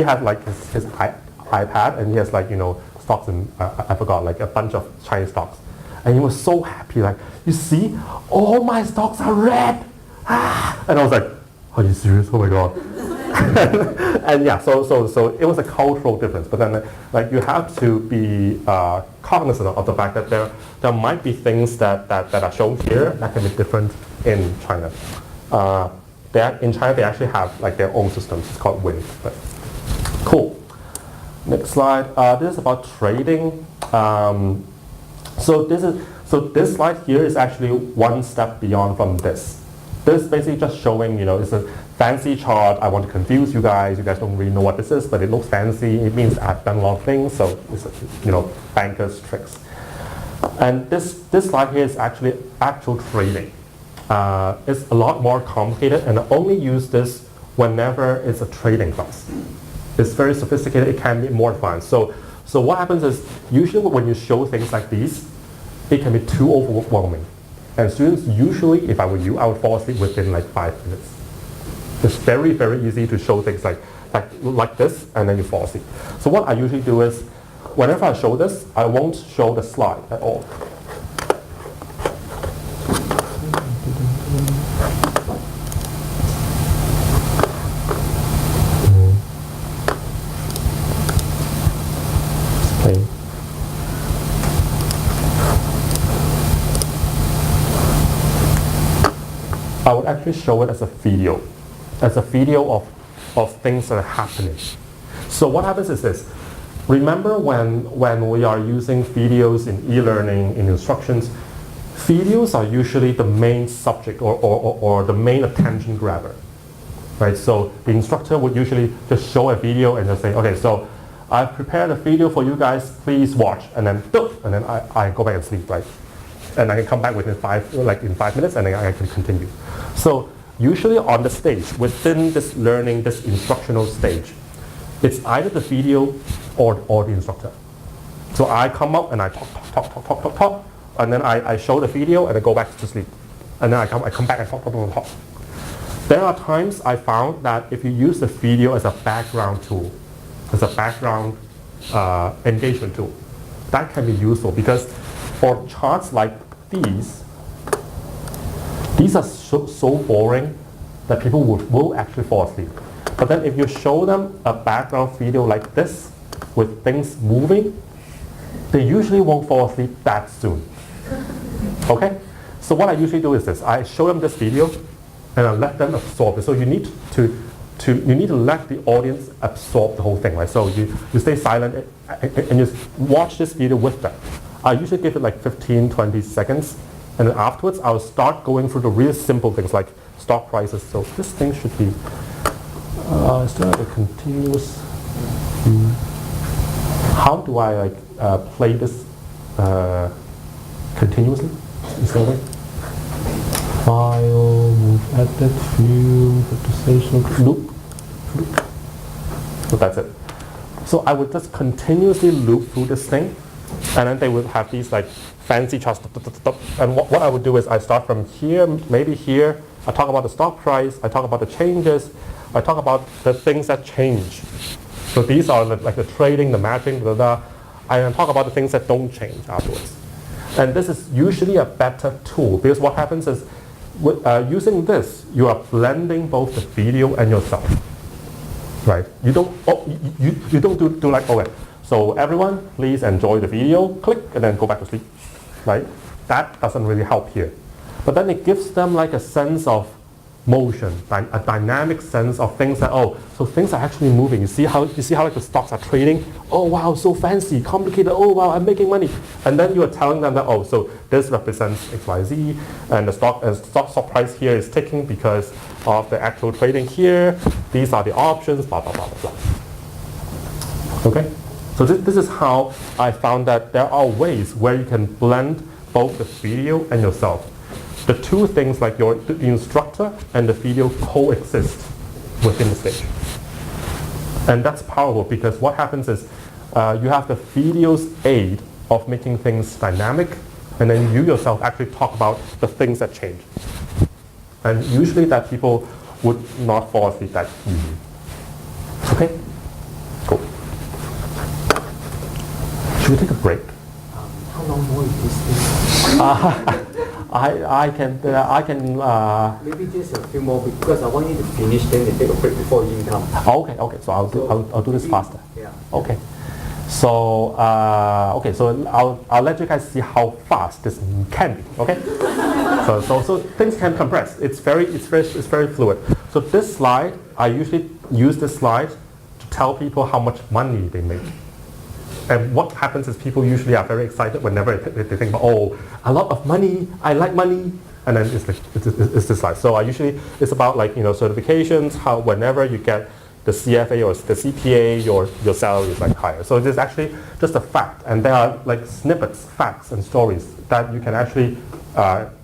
had like his iPad, and he has like, you know, stocks in I forgot, like a bunch of Chinese stocks, and he was so happy, like, you see, all my stocks are red, and I was like, are you serious? Oh my god. And yeah, so it was a cultural difference, but then like you have to be cognizant of the fact that there might be things that are shown here that can be different in China. In China, they actually have like their own systems. It's called WIN. But cool. Next slide. This is about trading. So this slide here is actually one step beyond from this. This is basically just showing, you know, it's a fancy chart. I want to confuse you guys. You guys don't really know what this is, but it looks fancy. It means I've done a lot of things. So it's, you know, bankers' tricks. And this slide here is actually actual trading. It's a lot more complicated, and I only use this whenever it's a trading class. It's very sophisticated. It can be more advanced. So what happens is, usually when you show things like these, it can be too overwhelming. And students usually, if I were you, I would fall asleep within like 5 minutes. It's very, very easy to show things like this, and then you fall asleep. So what I usually do is, whenever I show this, I won't show the slide at all. Okay. I would actually show it as a video of things that are happening. So what happens is this. Remember when we are using videos in e-learning, in instructions, videos are usually the main subject or the main attention grabber, right? So the instructor would usually just show a video and just say, okay, so I've prepared a video for you guys, please watch, and then I go back and sleep, right? And I can come back within in 5 minutes, and then I can continue. So usually on the stage, within this learning, this instructional stage, it's either the video or the instructor. So I come up and I talk, and then I show the video and I go back to sleep. And then I come back and talk. There are times I found that if you use the video as a background tool, as a background engagement tool, that can be useful, because for charts like these are so boring that people will actually fall asleep. But then if you show them a background video like this with things moving, they usually won't fall asleep that soon. Okay? So what I usually do is this. I show them this video and I let them absorb it. So you need to let the audience absorb the whole thing, right? So you stay silent and you watch this video with them. I usually give it like 15, 20 seconds, and then afterwards I'll start going through the real simple things like stock prices. So this thing should be, is there like a continuous, How do I like play this continuously? Is that right? File, move, edit, view, repetition, loop. So that's it. So I would just continuously loop through this thing, and then they would have these like fancy charts. And what I would do is I start from here, maybe here. I talk about the stock price. I talk about the changes. I talk about the things that change. So these are like the trading, the matching, blah, blah, blah. I then talk about the things that don't change afterwards. And this is usually a better tool because what happens is with, using this, you are blending both the video and yourself. Right? You don't, you don't do like, okay, so everyone please enjoy the video, click, and then go back to sleep. Right? That doesn't really help here. But then it gives them like a sense of motion, a dynamic sense of things that, oh, so things are actually moving. You see how like the stocks are trading? Oh wow, so fancy, complicated, oh wow, I'm making money. And then you are telling them that, oh, so this represents XYZ, and the stock price here is ticking because of the actual trading here. These are the options, blah, blah, blah, blah, blah. Okay? So this is how I found that there are ways where you can blend both the video and yourself. The two things like the instructor and the video coexist within the stage. And that's powerful because what happens is you have the video's aid of making things dynamic, and then you yourself actually talk about the things that change. And usually that people would not fall asleep that easily. Okay? Cool. Should we take a break? How long more is this thing? I can Maybe just a few more because I want you to finish, then they take a break before you come. okay, so I'll do this faster. Yeah. Okay. So I'll let you guys see how fast this can be. Okay. so things can compress. It's very fluid. So this slide, I usually use this slide to tell people how much money they make. And what happens is people usually are very excited whenever they think about, oh, a lot of money, I like money, and then it's this slide. So it's about like, certifications, how whenever you get the CFA or the CPA, your salary is like higher. So it is actually just a fact, and there are like snippets, facts, and stories that you can actually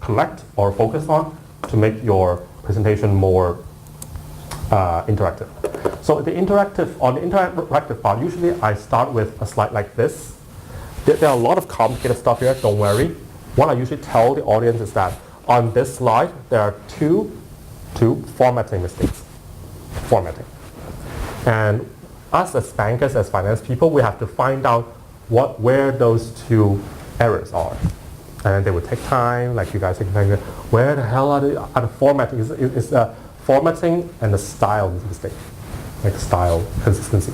collect or focus on to make your presentation more interactive. So on the interactive part, usually I start with a slide like this. There are a lot of complicated stuff here, don't worry. What I usually tell the audience is that on this slide, there are two formatting mistakes. Formatting. And us as bankers, as finance people, we have to find out where those two errors are. And they would take time, like you guys take time, where the hell are the formatting? Is formatting and the style mistake. Like style consistency.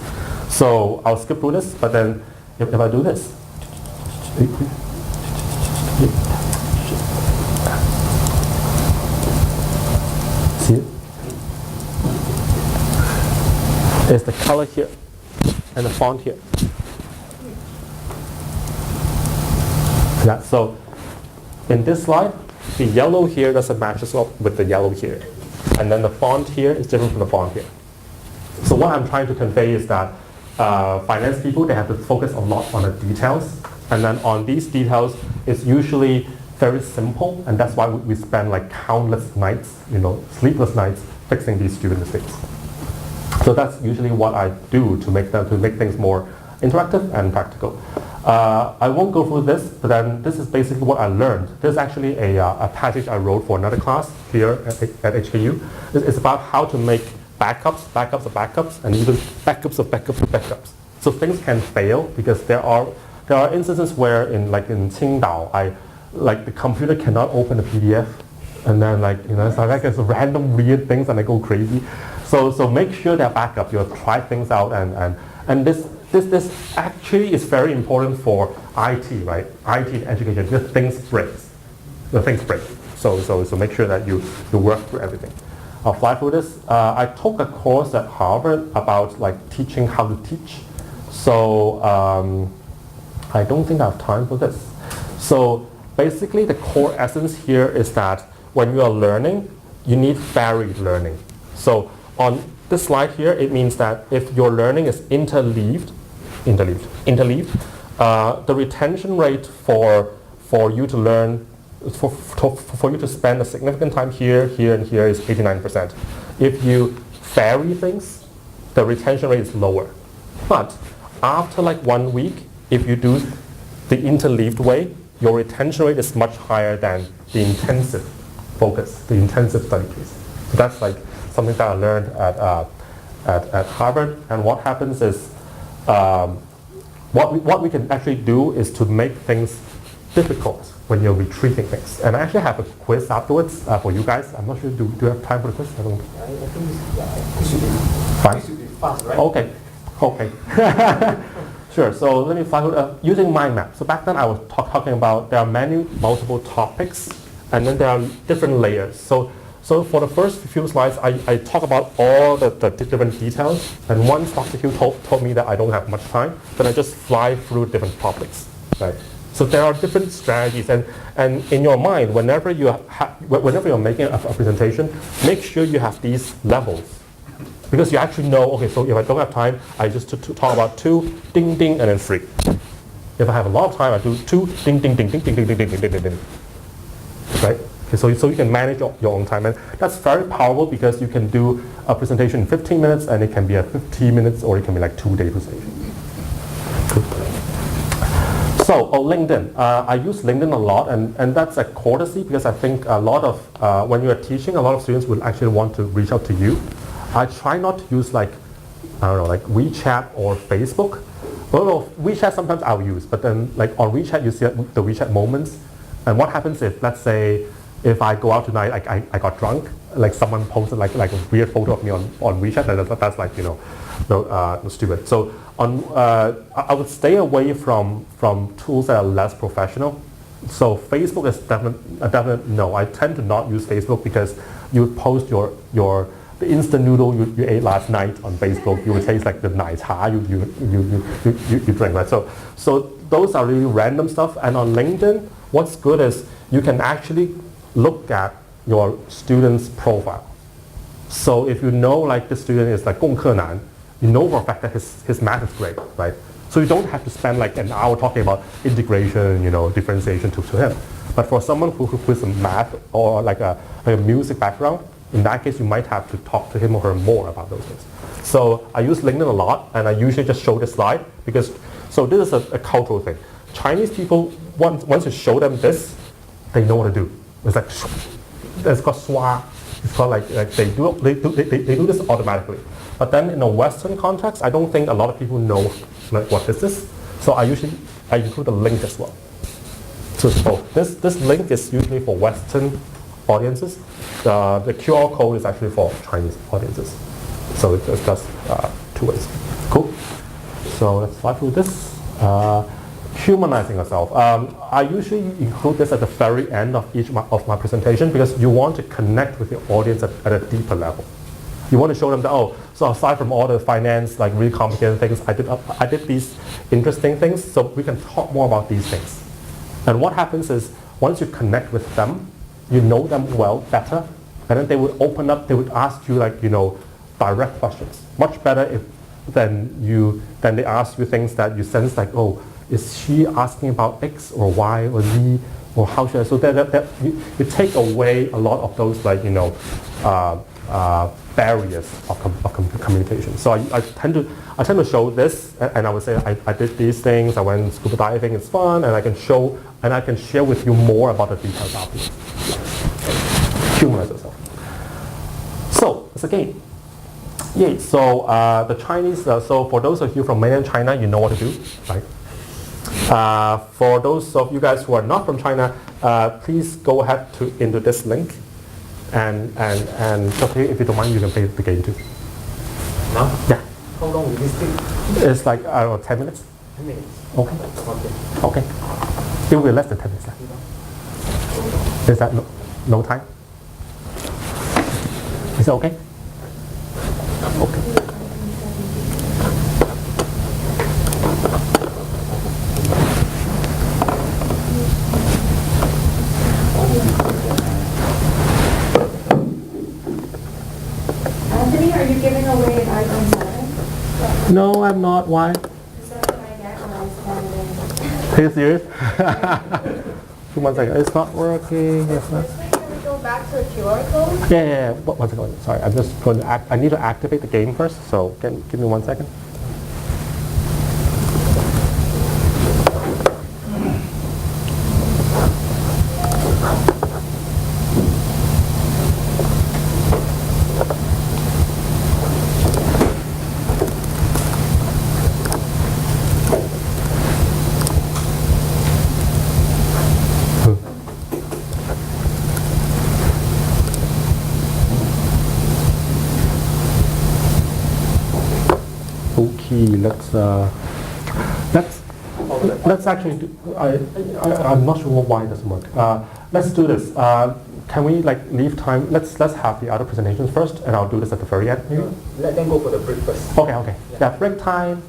So I'll skip through this, but then if I do this, see it? It's the color here and the font here. Yeah, so in this slide, the yellow here doesn't match as well with the yellow here. And then the font here is different from the font here. So what I'm trying to convey is that finance people, they have to focus a lot on the details. And then on these details, it's usually very simple. And that's why we spend like countless nights, sleepless nights fixing these stupid mistakes. So that's usually what I do to make things more interactive and practical. I won't go through this, but then this is basically what I learned. There's actually a passage I wrote for another class here at HKU. It's about how to make backups of backups, and even backups of backups of backups. So things can fail because there are instances where in Qingdao, the computer cannot open a PDF, and then it's like it's random weird things and I go crazy. So make sure they're backup. You try things out, and this actually is very important for IT, right? IT education because things break. So make sure that you work through everything. I'll fly through this. I took a course at Harvard about teaching how to teach. So I don't think I have time for this. So basically the core essence here is that when you are learning, you need varied learning. So on this slide here, it means that if your learning is interleaved, the retention rate for you to learn, for you to spend a significant time here, here, and here is 89%. If you vary things, the retention rate is lower. But after like 1 week, if you do the interleaved way, your retention rate is much higher than the intensive focus, the intensive study case. So that's like something that I learned at Harvard. And what happens is, what we can actually do is to make things difficult when you're retreating things. And I actually have a quiz afterwards for you guys. I'm not sure, do you have time for the quiz? I don't know. I think this should be Fine. This should be fast, right? Okay. Sure, so let me start using mind map. So back then I was talking about there are multiple topics, and then there are different layers. So for the first few slides, I talk about all the different details, and once Dr. Hugh told me that I don't have much time, then I just fly through different topics, right? So there are different strategies, and in your mind, whenever you're making a presentation, make sure you have these levels. Because you actually know, okay, so if I don't have time, I just to talk about 2, ding, ding, and then 3. If I have a lot of time, I do 2, ding, ding, ding, ding, ding, ding, ding, ding, ding, ding, ding. Right? Okay, so you can manage your own time. And that's very powerful because you can do a presentation in 15 minutes, and it can be a 15 minutes, or it can be like 2-day presentation. Cool. So, LinkedIn. I use LinkedIn a lot, and that's a courtesy because I think a lot of, when you're teaching, a lot of students will actually want to reach out to you. I try not to use like WeChat or Facebook. Well, WeChat sometimes I'll use, but then like on WeChat you see the WeChat moments. And what happens if, let's say, if I go out tonight, like I got drunk, like someone posted like a weird photo of me on WeChat, that's like, you know, stupid. So I would stay away from tools that are less professional. So Facebook is a definite no. I tend to not use Facebook because you would post the instant noodle you ate last night on Facebook. You would taste like the nai cha you drink, right? So those are really random stuff. And on LinkedIn, what's good is you can actually look at your student's profile. So if you know like the student is like 功课难, you know for a fact that his math is great, right? So you don't have to spend like an hour talking about integration, you know, differentiation to him. But for someone who has a math or like a music background, in that case, you might have to talk to him or her more about those things. So I use LinkedIn a lot, and I usually just show this slide because, so this is a cultural thing. Chinese people, once you show them this, they know what to do. It's like, it's called swa. It's called like they do this automatically. But then in a Western context, I don't think a lot of people know like what this is. So I include a link as well. So it's both. This link is usually for Western audiences. The QR code is actually for Chinese audiences. So it's just 2 ways. Cool. So let's fly through this. Humanizing yourself. I usually include this at the very end of each of my presentation because you want to connect with your audience at a deeper level. You want to show them that, oh, so aside from all the finance, like really complicated things, I did these interesting things, so we can talk more about these things. And what happens is, once you connect with them, you know them better, and then they would open up, they would ask you like, you know, direct questions. Much better than they ask you things that you sense like, oh, is she asking about X or Y or Z or how should I? So that you take away a lot of those like, you know, barriers of communication. So I tend to show this, and I would say I did these things. I went scuba diving. It's fun, and I can show and I can share with you more about the details afterwards. Humanize yourself. So it's a game. Yay! So the Chinese. So for those of you from mainland China, you know what to do, right? For those of you guys who are not from China, please go ahead into this link, and okay, if you don't mind, you can play the game too. Now? Yeah. How long will this take? It's like 10 minutes. 10 minutes. Okay. Okay. Okay. It will be less than 10 minutes. Is that no time? Is it okay? Okay. Anthony, are you giving away an iPhone 7? No, I'm not. Why? Because that's what I get when I scan it in. Are you serious? 1 second. It's not working. It's not. This way, can we go back to the QR code? Yeah. 1 second. Sorry, I'm just going to I need to activate the game first. So give me 1 second. Okay, let's actually do, I'm not sure why it doesn't work. Let's do this. Can we leave time? Let's have the other presentations first, and I'll do this at the very end. Maybe? Let them go for the break first. Okay. Yeah, break time.